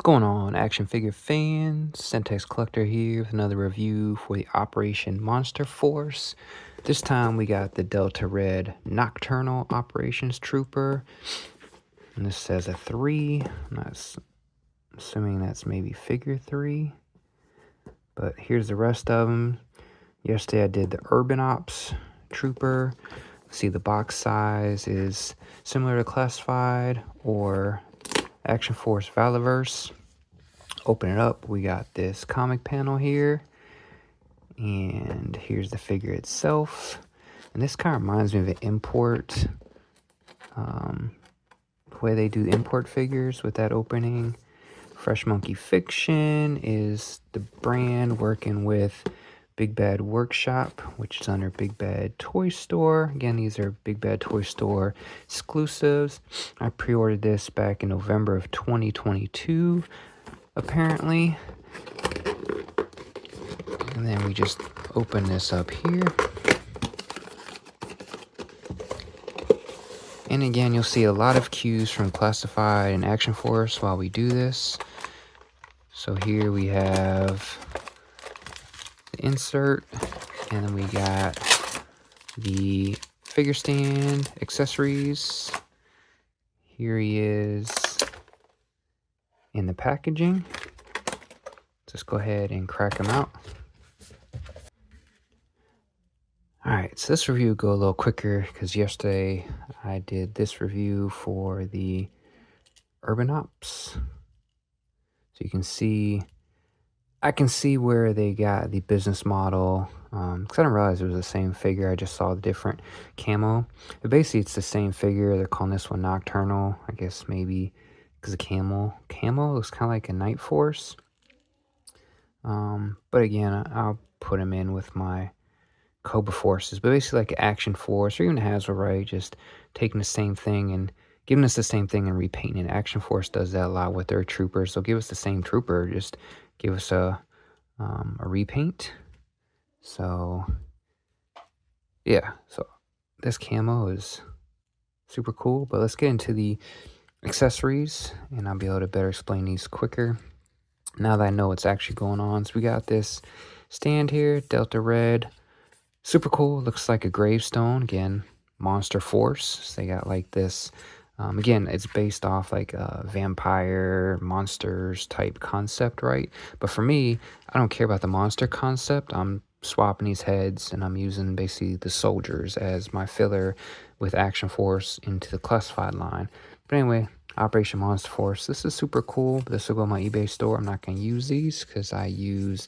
going on, action figure fans? Centex Collector here with another review for the Operation Monster Force. This time we got the Delta Red Nocturnal Operations Trooper. And this says a 3. I'm not assuming that's maybe figure 3. But here's the rest of them. Yesterday I did the Urban Ops Trooper. See, the box size is similar to Classified or Action Force Valiverse. Open it up, we got this comic panel here, and here's the figure itself. And this kind of reminds me of an import, the way they do import figures with that opening. Fresh Monkey Fiction is the brand working with Big Bad Workshop, which is under Big Bad Toy Store. Again, these are Big Bad Toy Store exclusives. I pre-ordered this back in November of 2022. Apparently. And then we just open this up here. And again, you'll see a lot of cues from Classified and Action Force while we do this. So here we have the insert, and then we got the figure stand, accessories. Here he is in the packaging. Just go ahead and crack them out. Alright, so this review will go a little quicker because yesterday I did this review for the Urban Ops. So you can see, I can see where they got the business model, because I didn't realize it was the same figure. I just saw the different camo. But basically it's the same figure. They're calling this one Nocturnal, I guess maybe because of camo. Camo looks kind of like a Night Force. But again, I'll put him in with my Cobra Forces, but basically like Action Force or even Heatherwilde, just taking the same thing and giving us the same thing and repainting it. Action Force does that a lot with their troopers. They'll give us the same trooper, just give us a repaint. So yeah, so this camo is super cool. But let's get into the accessories, and I'll be able to better explain these quicker now that I know what's actually going on. So we got this stand here, Delta Red. Super cool. Looks like a gravestone. Again, Monster Force. So they got like this. Again, it's based off like a vampire monsters type concept, right? But for me, I don't care about the monster concept. I'm swapping these heads, and I'm using basically the soldiers as my filler with Action Force into the Classified line. But anyway, Operation Monster Force. This is super cool. This will go on my eBay store. I'm not going to use these because I use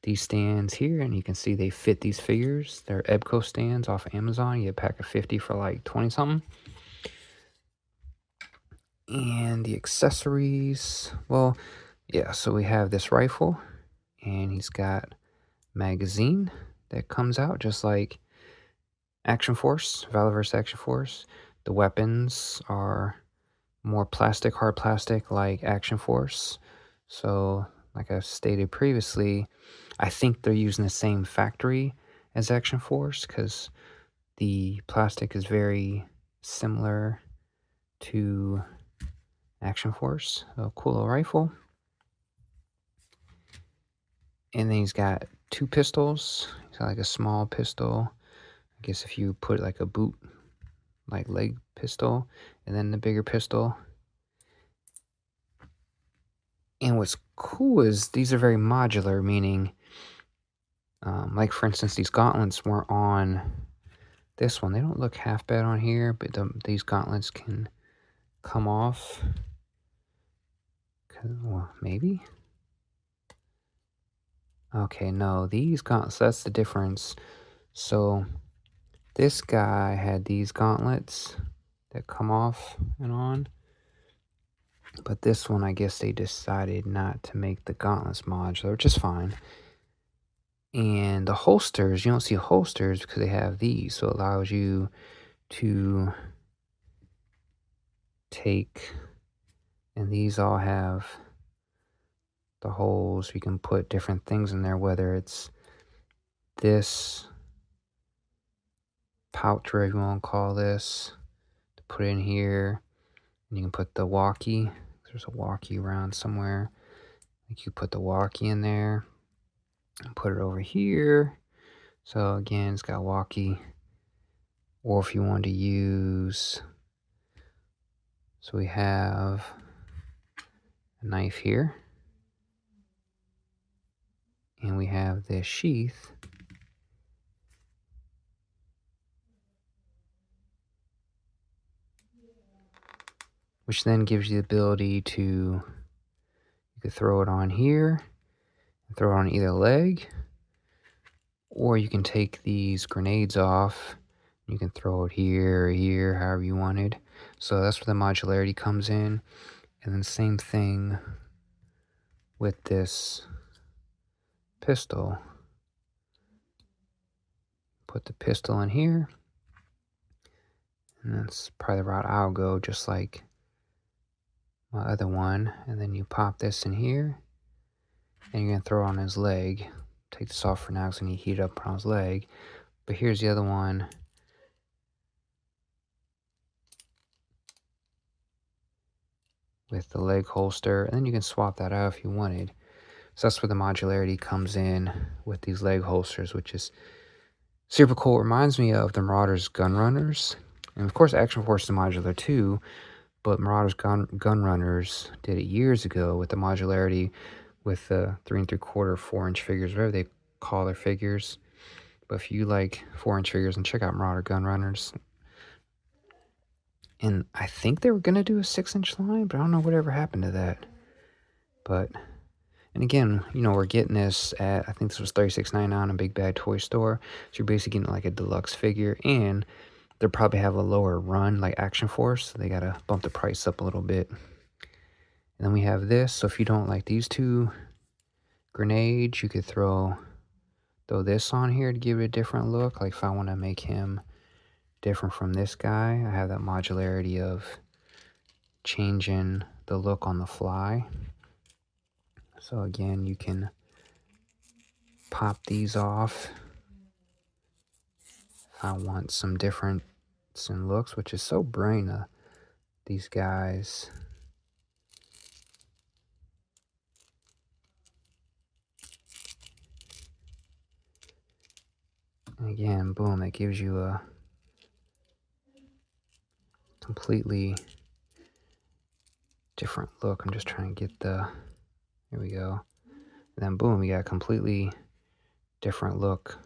these stands here, and you can see they fit these figures. They're Ebco stands off Amazon. You get a pack of 50 for like 20 something. And the accessories, well, yeah, so we have this rifle, and he's got magazine that comes out just like Action Force, Valiverse Action Force. The weapons are more plastic, hard plastic like Action Force. So like I've stated previously, I think they're using the same factory as Action Force because the plastic is very similar to Action Force. So cool little rifle. And then he's got 2 pistols. He's got like a small pistol. I guess if you put like a boot, like leg pistol, and then the bigger pistol. And what's cool is these are very modular, meaning like for instance, these gauntlets weren't on this one. They don't look half bad on here, but these gauntlets can come off. Well, maybe. Okay, no, these gauntlets, that's the difference. So this guy had these gauntlets that come off and on. But this one, I guess they decided not to make the gauntlets modular, which is fine. And the holsters, you don't see holsters because they have these. So it allows you to take, and these all have the holes. You can put different things in there, whether it's this pouch, whatever you want to call this, to put in here. And you can put the walkie. There's a walkie around somewhere. Like you put the walkie in there and put it over here. So again, it's got walkie. Or if you want to use, so we have a knife here. And we have this sheath. Which then gives you the ability to, you could throw it on here, and throw it on either leg, or you can take these grenades off. You can throw it here or here, however you wanted. So that's where the modularity comes in. And then same thing with this pistol. Put the pistol in here. And that's probably the route I'll go, just like my other one. And then you pop this in here. And you're going to throw it on his leg. Take this off for now because I need to heat it up on his leg. But here's the other one. With the leg holster. And then you can swap that out if you wanted. So that's where the modularity comes in with these leg holsters, which is super cool. It reminds me of the Marauders gun runners. And of course, Action Force is modular too. But Marauders gun runners did it years ago with the modularity with the 3 3/4, 4-inch figures, whatever they call their figures. But if you like 4-inch figures, and check out Marauder gun runners. And I think they were going to do a 6-inch line, but I don't know whatever happened to that. But, and again, you know, we're getting this at, I think this was $36.99 in a Big Bad Toy Store. So you're basically getting like a deluxe figure, and they'll probably have a lower run like Action Force. So they got to bump the price up a little bit. And then we have this. So if you don't like these two grenades, you could throw this on here to give it a different look. Like if I want to make him different from this guy, I have that modularity of changing the look on the fly. So again, you can pop these off if I want some different looks, which is so brain these guys. And again, boom, that gives you a completely different look. I'm just trying to get the, there we go. And then boom, we got a completely different look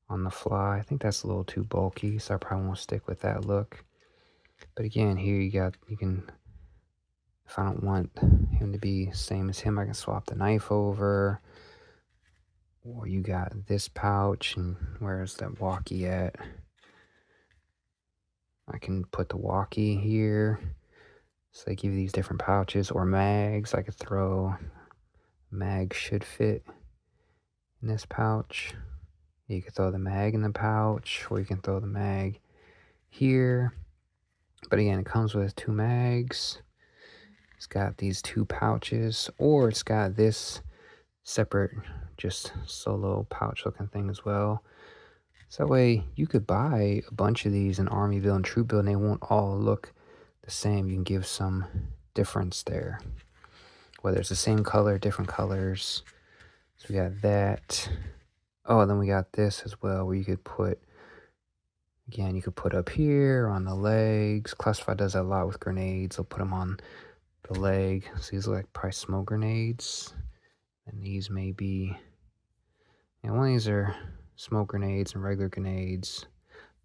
on the fly. I think that's a little too bulky, so I probably won't stick with that look. But again, here you can, if I don't want him to be same as him, I can swap the knife over. Or you got this pouch, and where's that walkie at? I can put the walkie here. So they give you these different pouches, or mags. I could throw, mag should fit in this pouch. You can throw the mag in the pouch, or you can throw the mag here. But again, it comes with 2 mags. It's got these 2 pouches, or it's got this separate, just solo pouch looking thing as well. So that way you could buy a bunch of these in Armyville and Troopville, and they won't all look the same. You can give some difference there, whether it's the same color, different colors. So we got that. Oh, and then we got this as well, where you could put, again, you could put up here on the legs. Classified does that a lot with grenades. They'll put them on the leg. So these look like probably smoke grenades. And these may be, and one of these are smoke grenades and regular grenades.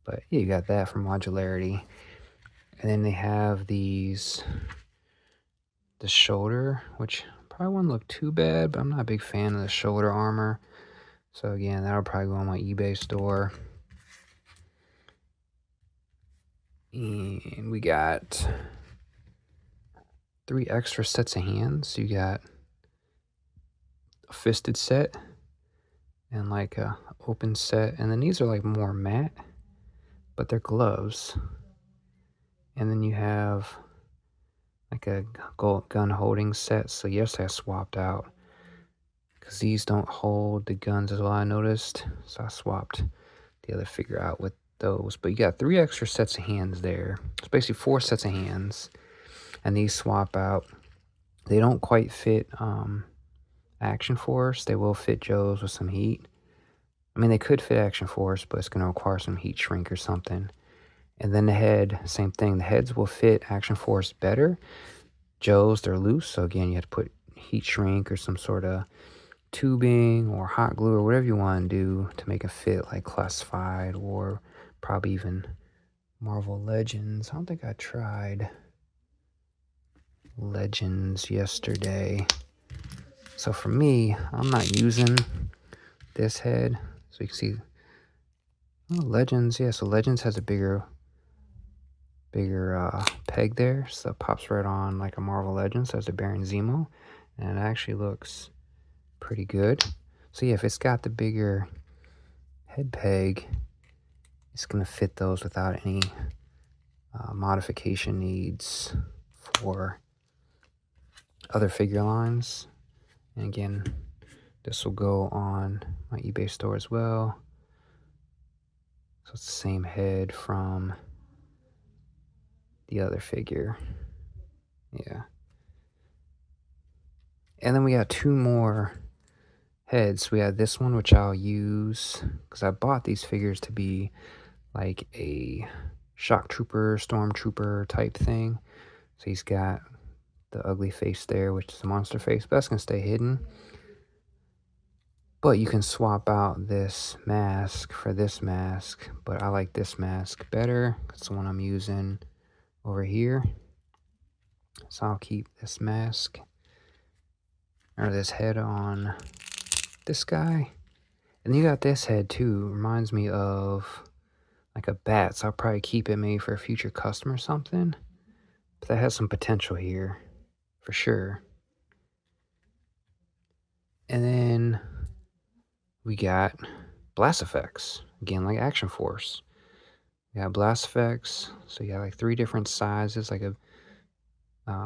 But yeah, you got that for modularity. And then they have these, the shoulder, which probably wouldn't look too bad, but I'm not a big fan of the shoulder armor. So again, that'll probably go on my eBay store. And we got 3 extra sets of hands. You got a fisted set and like a open set. And then these are like more matte, but they're gloves. And then you have like a gun holding set. So yesterday I swapped out because these don't hold the guns as well, I noticed. So I swapped the other figure out with those. But you got 3 extra sets of hands there. It's basically 4 sets of hands. And these swap out They don't quite fit Action Force. They will fit Joe's with some heat. I mean, they could fit Action Force, but it's going to require some heat shrink or something. And then the head, same thing. The heads will fit Action Force better. Joe's, they're loose. So again, you have to put heat shrink or some sort of tubing or hot glue or whatever you want to do to make it fit, like Classified or probably even Marvel Legends. I don't think I tried Legends yesterday. So for me, I'm not using this head. So you can see, oh, Legends, yeah, so Legends has a bigger peg there. So it pops right on like a Marvel Legends. So it's a Baron Zemo. And it actually looks pretty good. So yeah, if it's got the bigger head peg, it's going to fit those without any modification needs for other figure lines. And again, this will go on my eBay store as well. So it's the same head from the other figure. Yeah. And then we got two more heads. We have this one, which I'll use because I bought these figures to be like a shock trooper, stormtrooper type thing. So he's got the ugly face there, which is a monster face, but that's going to stay hidden. But you can swap out this mask for this mask, but I like this mask better. It's the one I'm using over here. So I'll keep this mask, or this head on this guy. And you got this head too. Reminds me of like a bat, so I'll probably keep it maybe for a future customer or something. But that has some potential here, for sure. And then we got blast effects. Again, like Action Force. We got blast effects. So you got like 3 different sizes, like a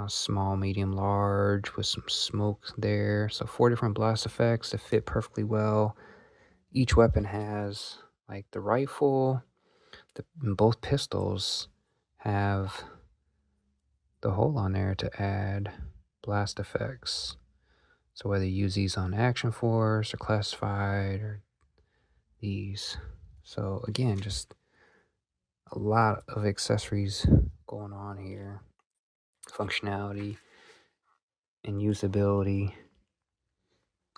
small, medium, large with some smoke there. So 4 different blast effects that fit perfectly well. Each weapon has like the rifle, both pistols have the hole on there to add blast effects. So whether you use these on Action Force or Classified or these. So again, just a lot of accessories going on here. Functionality and usability.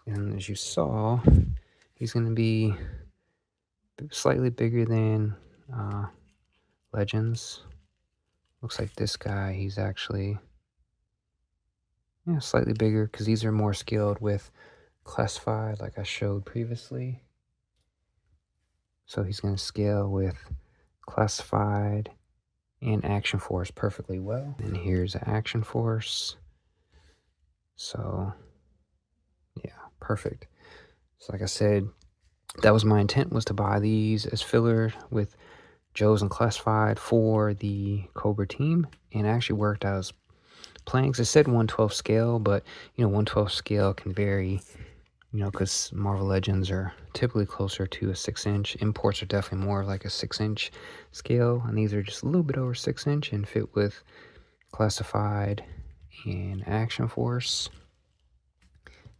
And as you saw, he's going to be slightly bigger than Legends. Looks like this guy, he's actually slightly bigger because these are more scaled with Classified like I showed previously. So he's going to scale with Classified and Action Force perfectly well. And here's Action Force. So yeah, perfect. So like I said, that was my intent, was to buy these as filler with Joe's and Classified for the Cobra team, and it actually worked out as planned. It said 1/12 scale, but 1/12 scale can vary, because Marvel Legends are typically closer to a 6-inch. Imports are definitely more like a 6-inch scale, and these are just a little bit over 6-inch and fit with Classified and Action Force.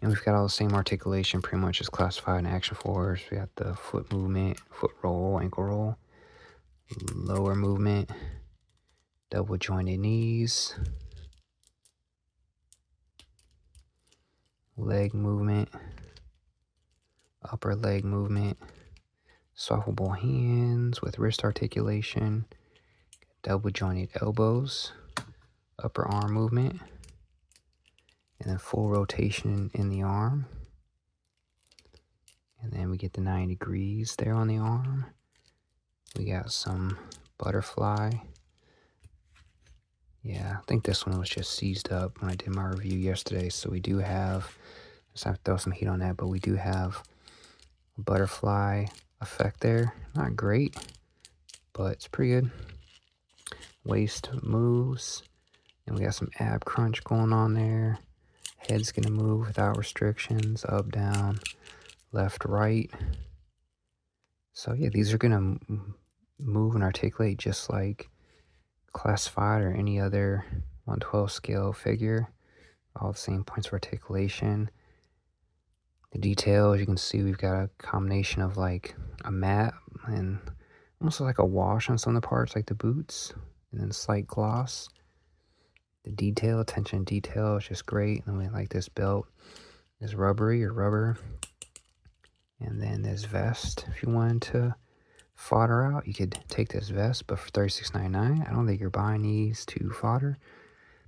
And we've got all the same articulation pretty much as Classified and Action Force. We got the foot movement, foot roll, ankle roll, lower movement, double jointed knees, leg movement, upper leg movement, swappable hands with wrist articulation, double jointed elbows, upper arm movement, and then full rotation in the arm. And then we get the 90 degrees there on the arm. We got some butterfly. Yeah, I think this one was just seized up when I did my review yesterday. So we do have, just have to throw some heat on that, but we do have a butterfly effect there. Not great, but it's pretty good. Waist moves, and we got some ab crunch going on there. Head's gonna move without restrictions, up, down, left, right. So yeah, these are gonna move and articulate just like Classified or any other 1/12 scale figure. All the same points of articulation. The details, you can see we've got a combination of like a matte and almost like a wash on some of the parts, like the boots, and then slight gloss. The detail, attention to detail is just great. And then we like this belt is rubbery or rubber. And then this vest, if you wanted to fodder out, you could take this vest, but for $36.99, I don't think you're buying these to fodder.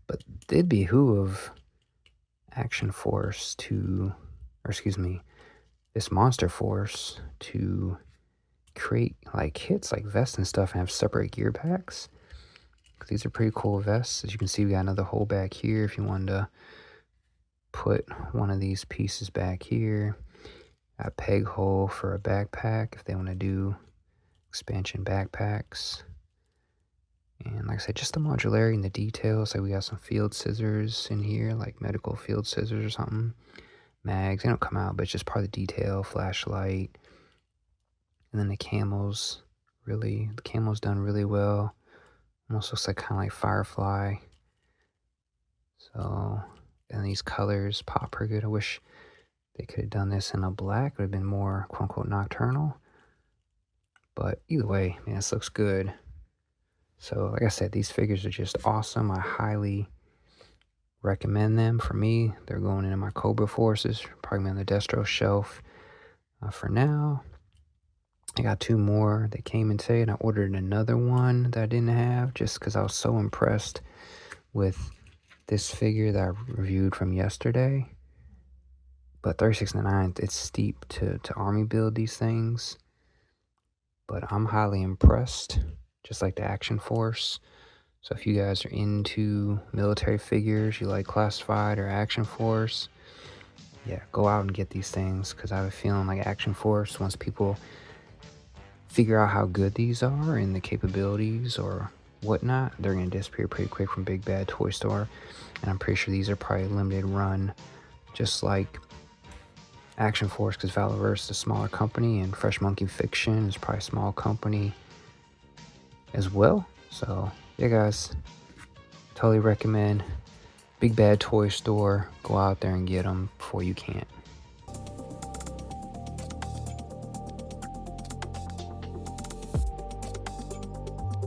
But they'd behoove Action Force to, or excuse me, this Monster Force to create like kits like vests and stuff and have separate gear packs. These are pretty cool vests. As you can see, we got another hole back here if you wanted to put one of these pieces back here. A peg hole for a backpack if they want to do expansion backpacks. And like I said, just the modularity and the details. Like we got some field scissors in here, like medical field scissors or something. Mags, they don't come out, but it's just part of the detail, flashlight. And then the camel's done really well. Almost looks like kind of like Firefly. So, and these colors pop pretty good. I wish they could have done this in a black. It would have been more quote unquote nocturnal. But either way, man, this looks good. So, like I said, these figures are just awesome. I highly recommend them. For me, they're going into my Cobra Forces, probably on the Destro shelf for now. I got 2 more that came in today, and I ordered another one that I didn't have just because I was so impressed with this figure that I reviewed from yesterday. But $36.99, it's steep to army build these things. But I'm highly impressed, just like the Action Force. So if you guys are into military figures, you like Classified or Action Force, yeah, go out and get these things, because I have a feeling like Action Force, once people figure out how good these are and the capabilities or whatnot, they're going to disappear pretty quick from Big Bad Toy Store. And I'm pretty sure these are probably limited run, just like Action Force, because Valorverse is a smaller company, and Fresh Monkey Fiction is probably a small company as well. So yeah, guys, totally recommend Big Bad Toy Store. Go out there and get them before you can't.